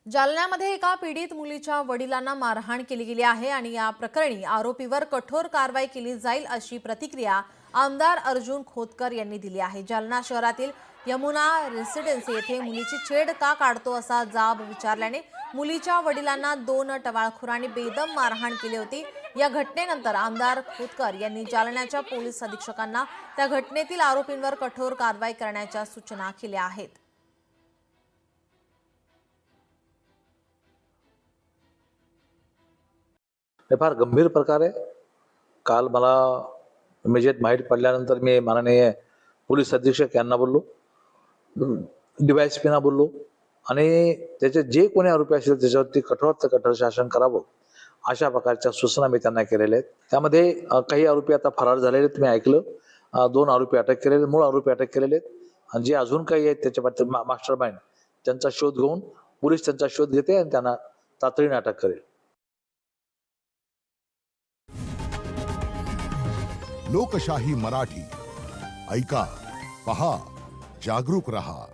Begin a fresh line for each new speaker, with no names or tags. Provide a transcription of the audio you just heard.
जालन्यामध्ये एका पीडित मुलीच्या वडिलांना मारहाण केली गेली आहे आणि या प्रकरणी आरोपीवर कठोर कारवाई केली जाईल अशी प्रतिक्रिया आमदार अर्जुन खोतकर यांनी दिली आहे। जालना शहरातील यमुना रेसिडेन्सी येथे मुलीची छेड का काढतो असा जाब विचारल्याने मुलीच्या वडिलांना 2 टवाळखोरांनी बेदम मारहाण केली होती। या घटनेनंतर आमदार खोतकर यांनी जालन्याच्या पोलीस अधीक्षकांना त्या घटनेतील आरोपींवर कठोर कारवाई करण्याच्या सूचना केल्या आहेत।
हे फार गंभीर प्रकार आहे। काल मला इमेजिएट माहिती पडल्यानंतर मी माननीय पोलीस अधीक्षक यांना बोललो, डीवायएसपीना बोललो आणि त्याचे जे कोणी आरोपी असतील त्याच्यावरती कठोरात कठोर शासन करावं अशा प्रकारच्या सूचना मी त्यांना केलेल्या आहेत। त्यामध्ये काही आरोपी आता फरार झालेले आहेत, तुम्ही ऐकलं। 2 आरोपी अटक केलेले, मूळ आरोपी अटक केलेले आहेत आणि जे अजून काही आहेत त्याच्या मास्टर माइंड त्यांचा शोध घेऊन पोलीस त्यांचा शोध घेते आणि त्यांना तातडीने अटक करेल।
लोकशाही मराठी ऐका, पहा, जागरूक रहा।